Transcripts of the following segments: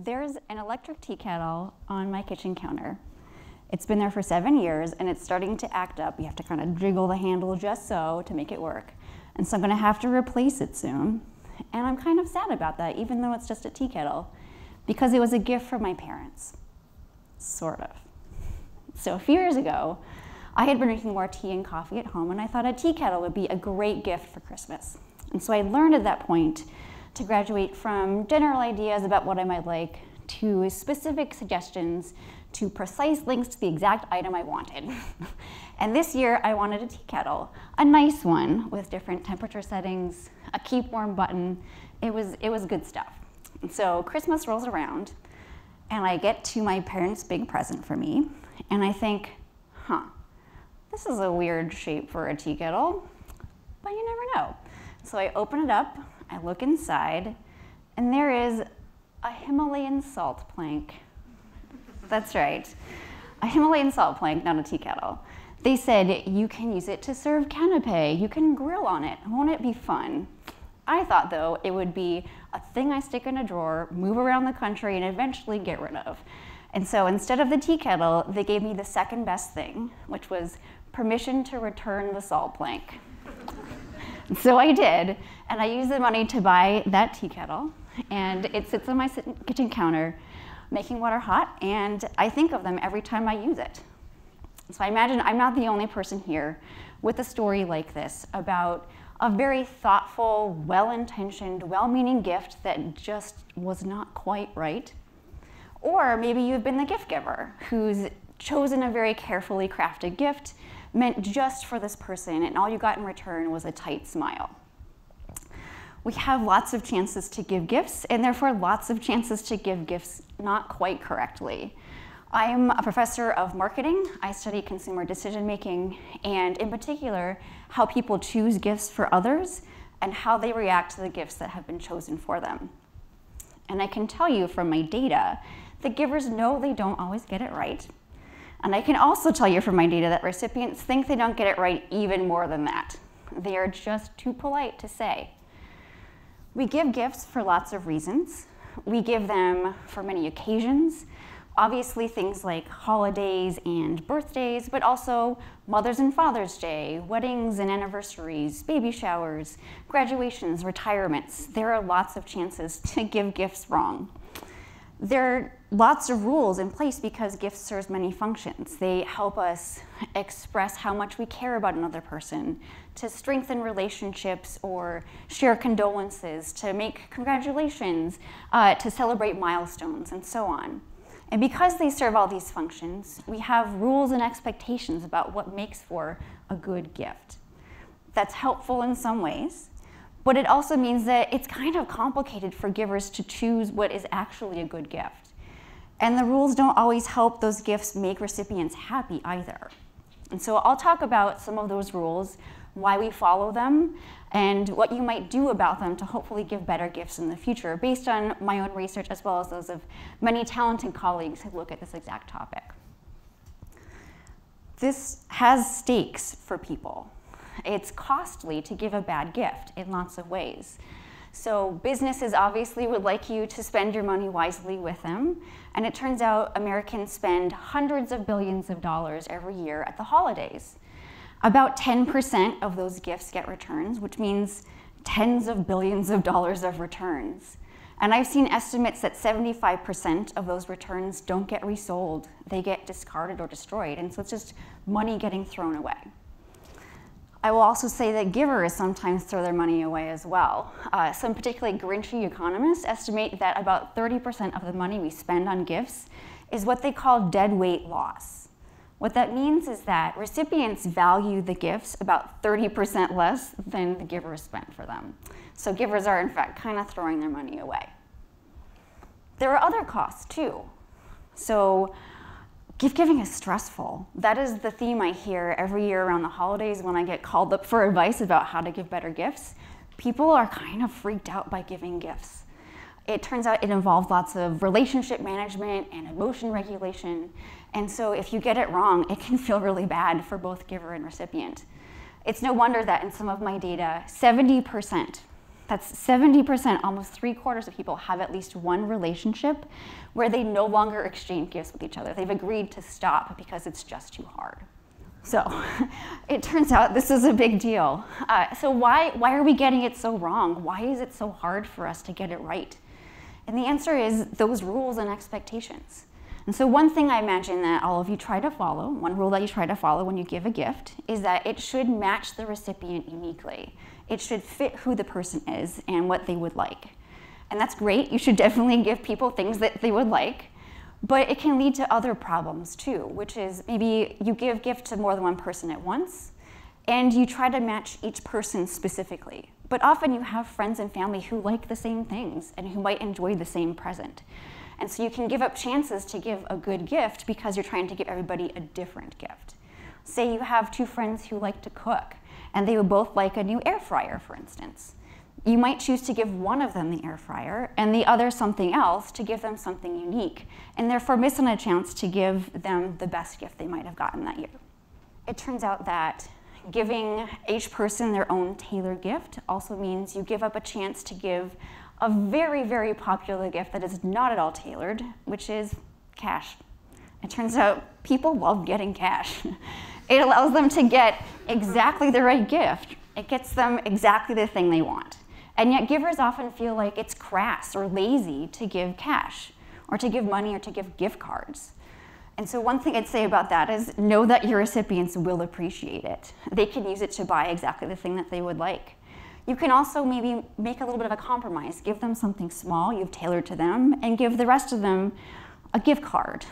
there's an electric tea kettle on my kitchen counter. It's been there for 7 years and it's starting to act up. You have to kind of jiggle the handle just so to make it work. And so I'm gonna have to replace it soon. And I'm kind of sad about that, even though it's just a tea kettle, because it was a gift from my parents, sort of. So a few years ago, I had been drinking more tea and coffee at home, and I thought a tea kettle would be a great gift for Christmas. And so I learned at that point to graduate from general ideas about what I might like to specific suggestions to precise links to the exact item I wanted. And this year I wanted a tea kettle, a nice one with different temperature settings, a keep warm button. It was good stuff. And so Christmas rolls around and I get to my parents' big present for me and I think, this is a weird shape for a tea kettle, but you never know. So I open it up, I look inside, and there is a Himalayan salt plank. That's right, a Himalayan salt plank, not a tea kettle. They said you can use it to serve canapé, you can grill on it, won't it be fun? I thought though it would be a thing I stick in a drawer, move around the country, and eventually get rid of. And so instead of the tea kettle, they gave me the second best thing, which was permission to return the salt plank. So I did, and I used the money to buy that tea kettle, and it sits on my kitchen counter, making water hot, and I think of them every time I use it. So I imagine I'm not the only person here with a story like this about a very thoughtful, well-intentioned, well-meaning gift that just was not quite right. Or maybe you've been the gift giver who's chosen a very carefully crafted gift meant just for this person, and all you got in return was a tight smile. We have lots of chances to give gifts, and therefore lots of chances to give gifts not quite correctly. I'm a professor of marketing. I study consumer decision making, and in particular, how people choose gifts for others and how they react to the gifts that have been chosen for them. And I can tell you from my data that givers know they don't always get it right. And I can also tell you from my data that recipients think they don't get it right even more than that. They are just too polite to say. We give gifts for lots of reasons. We give them for many occasions. Obviously things like holidays and birthdays, but also Mother's and Father's Day, weddings and anniversaries, baby showers, graduations, retirements. There are lots of chances to give gifts wrong. There are lots of rules in place because gifts serve many functions. They help us express how much we care about another person, to strengthen relationships or share condolences, to make congratulations, to celebrate milestones, and so on. And because they serve all these functions, we have rules and expectations about what makes for a good gift. That's helpful in some ways, but it also means that it's kind of complicated for givers to choose what is actually a good gift. And the rules don't always help those gifts make recipients happy either. And so I'll talk about some of those rules, why we follow them, and what you might do about them to hopefully give better gifts in the future, based on my own research as well as those of many talented colleagues who look at this exact topic. This has stakes for people. It's costly to give a bad gift in lots of ways. So businesses obviously would like you to spend your money wisely with them, and it turns out Americans spend hundreds of billions of dollars every year at the holidays. About 10% of those gifts get returns, which means tens of billions of dollars of returns. And I've seen estimates that 75% of those returns don't get resold. They get discarded or destroyed, and so it's just money getting thrown away. I will also say that givers sometimes throw their money away as well. Some particularly grinchy economists estimate that about 30% of the money we spend on gifts is what they call dead weight loss. What that means is that recipients value the gifts about 30% less than the givers spent for them. So givers are, in fact, kind of throwing their money away. There are other costs, too. So gift giving is stressful. That is the theme I hear every year around the holidays when I get called up for advice about how to give better gifts. People are kind of freaked out by giving gifts. It turns out it involves lots of relationship management and emotion regulation. And so if you get it wrong, it can feel really bad for both giver and recipient. It's no wonder that in some of my data, 70% That's 70%, almost 3/4 of people have at least one relationship where they no longer exchange gifts with each other. They've agreed to stop because it's just too hard. So it turns out this is a big deal. So why are we getting it so wrong? Why is it so hard for us to get it right? And the answer is those rules and expectations. And so one thing I imagine that all of you try to follow, one rule that you try to follow when you give a gift, is that it should match the recipient uniquely. It should fit who the person is and what they would like. And that's great. You should definitely give people things that they would like. But it can lead to other problems too, which is maybe you give gifts to more than one person at once, and you try to match each person specifically. But often you have friends and family who like the same things and who might enjoy the same present. And so you can give up chances to give a good gift because you're trying to give everybody a different gift. Say you have two friends who like to cook, and they would both like a new air fryer, for instance. You might choose to give one of them the air fryer and the other something else to give them something unique, and therefore miss on a chance to give them the best gift they might have gotten that year. It turns out that giving each person their own tailored gift also means you give up a chance to give a very, very popular gift that is not at all tailored, which is cash. It turns out people love getting cash. It allows them to get exactly the right gift. It gets them exactly the thing they want. And yet givers often feel like it's crass or lazy to give cash, or to give money, or to give gift cards. And so one thing I'd say about that is know that your recipients will appreciate it. They can use it to buy exactly the thing that they would like. You can also maybe make a little bit of a compromise. Give them something small you've tailored to them, and give the rest of them a gift card.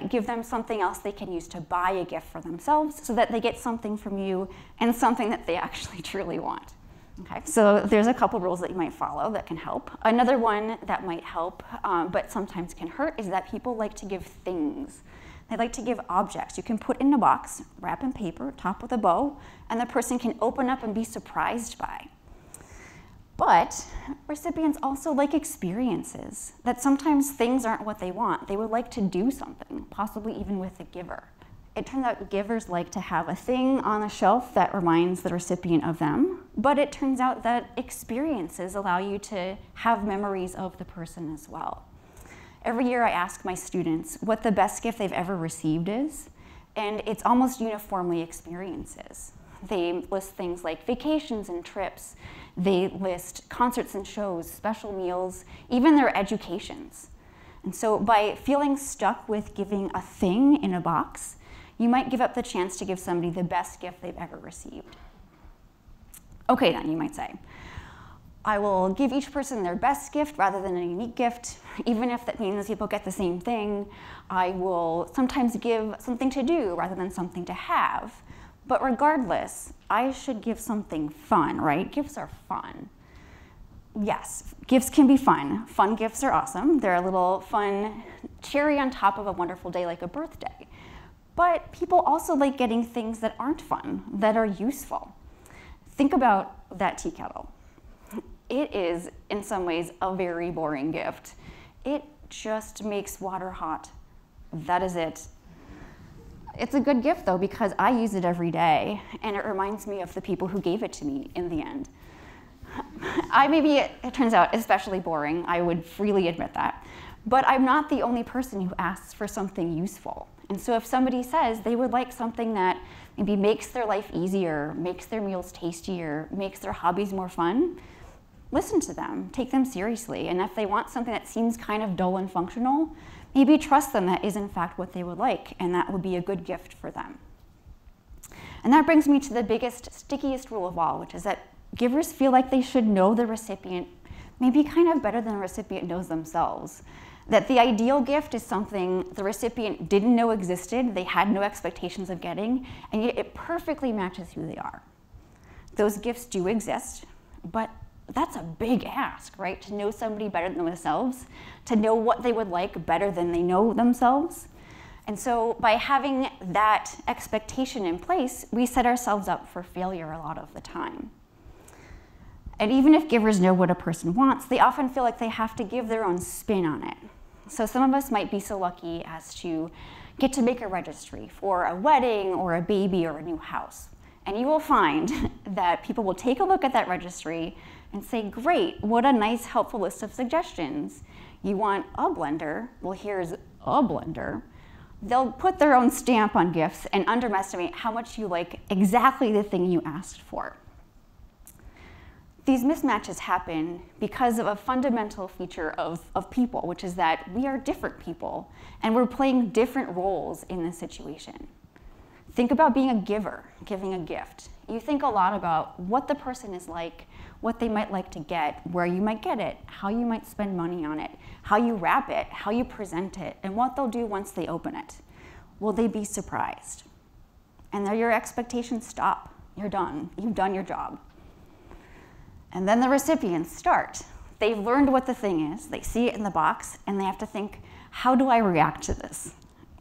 Give them something else they can use to buy a gift for themselves so that they get something from you and something that they actually truly want. Okay, so there's a couple rules that you might follow that can help. Another one that might help, but sometimes can hurt, is that people like to give things. They like to give objects. You can put in a box, wrap in paper, top with a bow, and the person can open up and be surprised by. But recipients also like experiences, that sometimes things aren't what they want. They would like to do something, possibly even with the giver. It turns out givers like to have a thing on a shelf that reminds the recipient of them, but it turns out that experiences allow you to have memories of the person as well. Every year I ask my students what the best gift they've ever received is, and it's almost uniformly experiences. They list things like vacations and trips. They list concerts and shows, special meals, even their educations. And so by feeling stuck with giving a thing in a box, you might give up the chance to give somebody the best gift they've ever received. Okay then, you might say, I will give each person their best gift rather than a unique gift, even if that means people get the same thing. I will sometimes give something to do rather than something to have. But regardless, I should give something fun, right? Gifts are fun. Yes, gifts can be fun. Fun gifts are awesome. They're a little fun cherry on top of a wonderful day like a birthday. But people also like getting things that aren't fun, that are useful. Think about that tea kettle. It is, in some ways, a very boring gift. It just makes water hot. That is it. It's a good gift, though, because I use it every day, and it reminds me of the people who gave it to me in the end. It turns out, especially boring. I would freely admit that. But I'm not the only person who asks for something useful. And so if somebody says they would like something that maybe makes their life easier, makes their meals tastier, makes their hobbies more fun, listen to them, take them seriously. And if they want something that seems kind of dull and functional, maybe trust them that is in fact what they would like, and that would be a good gift for them. And that brings me to the biggest, stickiest rule of all, which is that givers feel like they should know the recipient maybe kind of better than the recipient knows themselves. That the ideal gift is something the recipient didn't know existed, they had no expectations of getting, and yet it perfectly matches who they are. Those gifts do exist, but that's a big ask, right? To know somebody better than themselves, to know what they would like better than they know themselves. And so by having that expectation in place, we set ourselves up for failure a lot of the time. And even if givers know what a person wants, they often feel like they have to give their own spin on it. So some of us might be so lucky as to get to make a registry for a wedding or a baby or a new house. And you will find that people will take a look at that registry, and say, great, what a nice, helpful list of suggestions. You want a blender? Well, here's a blender. They'll put their own stamp on gifts and underestimate how much you like exactly the thing you asked for. These mismatches happen because of a fundamental feature of people, which is that we are different people, and we're playing different roles in this situation. Think about being a giver, giving a gift. You think a lot about what the person is like, what they might like to get, where you might get it, how you might spend money on it, how you wrap it, how you present it, and what they'll do once they open it. Will they be surprised? And there your expectations stop. You're done. You've done your job. And then the recipients start. They've learned what the thing is, they see it in the box, and they have to think, how do I react to this?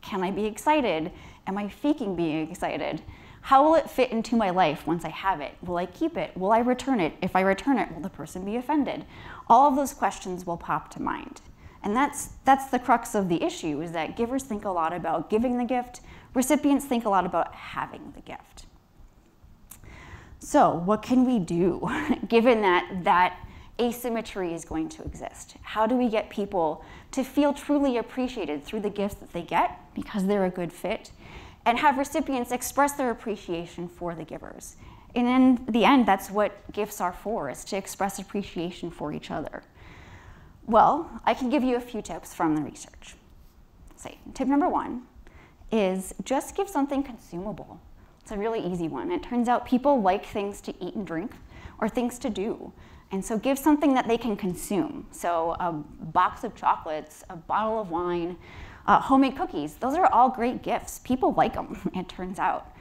Can I be excited? Am I faking being excited? How will it fit into my life once I have it? Will I keep it? Will I return it? If I return it, will the person be offended? All of those questions will pop to mind. And that's the crux of the issue, is that givers think a lot about giving the gift, recipients think a lot about having the gift. So what can we do given that asymmetry is going to exist? How do we get people to feel truly appreciated through the gifts that they get because they're a good fit, and have recipients express their appreciation for the givers? And in the end, that's what gifts are for, is to express appreciation for each other. Well, I can give you a few tips from the research. Tip number 1 is just give something consumable. It's a really easy one. It turns out people like things to eat and drink, or things to do. And so give something that they can consume. So a box of chocolates, a bottle of wine, homemade cookies, those are all great gifts. People like them, it turns out.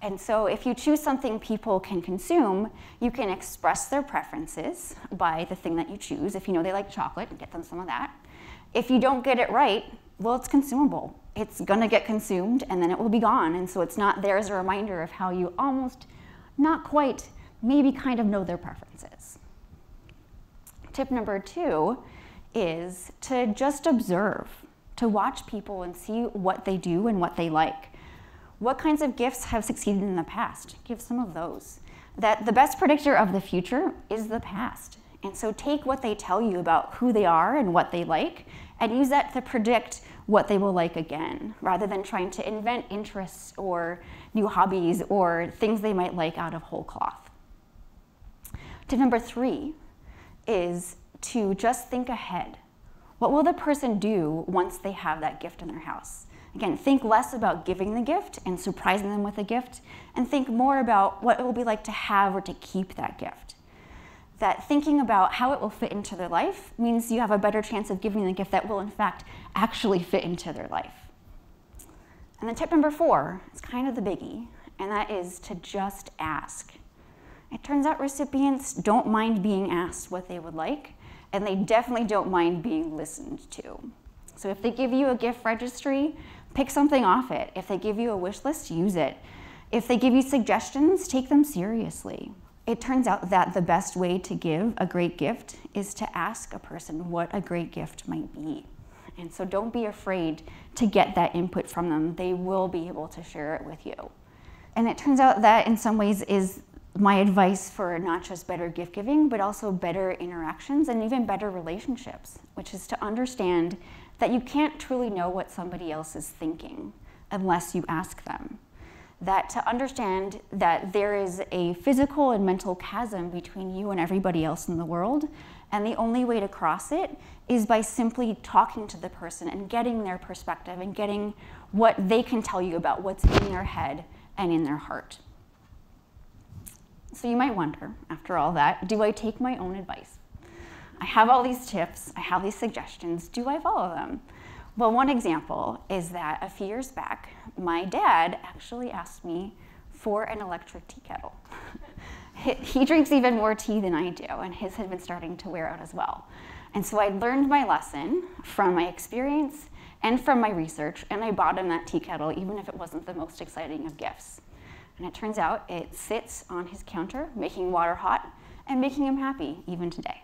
And so if you choose something people can consume, you can express their preferences by the thing that you choose. If you know they like chocolate, get them some of that. If you don't get it right, well, it's consumable. It's gonna get consumed and then it will be gone. And so it's not there as a reminder of how you almost, not quite, maybe kind of know their preferences. Tip number 2 is to just observe, to watch people and see what they do and what they like. What kinds of gifts have succeeded in the past? Give some of those. That the best predictor of the future is the past. And so take what they tell you about who they are and what they like, and use that to predict what they will like again, rather than trying to invent interests or new hobbies or things they might like out of whole cloth. Tip number 3 is to just think ahead. What will the person do once they have that gift in their house? Again, think less about giving the gift and surprising them with a gift, and think more about what it will be like to have or to keep that gift. That thinking about how it will fit into their life means you have a better chance of giving the gift that will, in fact, actually fit into their life. And then tip number 4 is kind of the biggie, and that is to just ask. It turns out recipients don't mind being asked what they would like, and they definitely don't mind being listened to. So if they give you a gift registry, pick something off it. If they give you a wish list, use it. If they give you suggestions, take them seriously. It turns out that the best way to give a great gift is to ask a person what a great gift might be. And so don't be afraid to get that input from them. They will be able to share it with you. And it turns out that in some ways is my advice for not just better gift giving, but also better interactions and even better relationships, which is to understand that you can't truly know what somebody else is thinking unless you ask them. That to understand that there is a physical and mental chasm between you and everybody else in the world, and the only way to cross it is by simply talking to the person and getting their perspective and getting what they can tell you about what's in their head and in their heart. So you might wonder, after all that, do I take my own advice? I have all these tips, I have these suggestions, do I follow them? Well, one example is that a few years back, my dad actually asked me for an electric tea kettle. He drinks even more tea than I do, and his had been starting to wear out as well. And so I learned my lesson from my experience and from my research, and I bought him that tea kettle, even if it wasn't the most exciting of gifts. And it turns out it sits on his counter, making water hot and making him happy even today.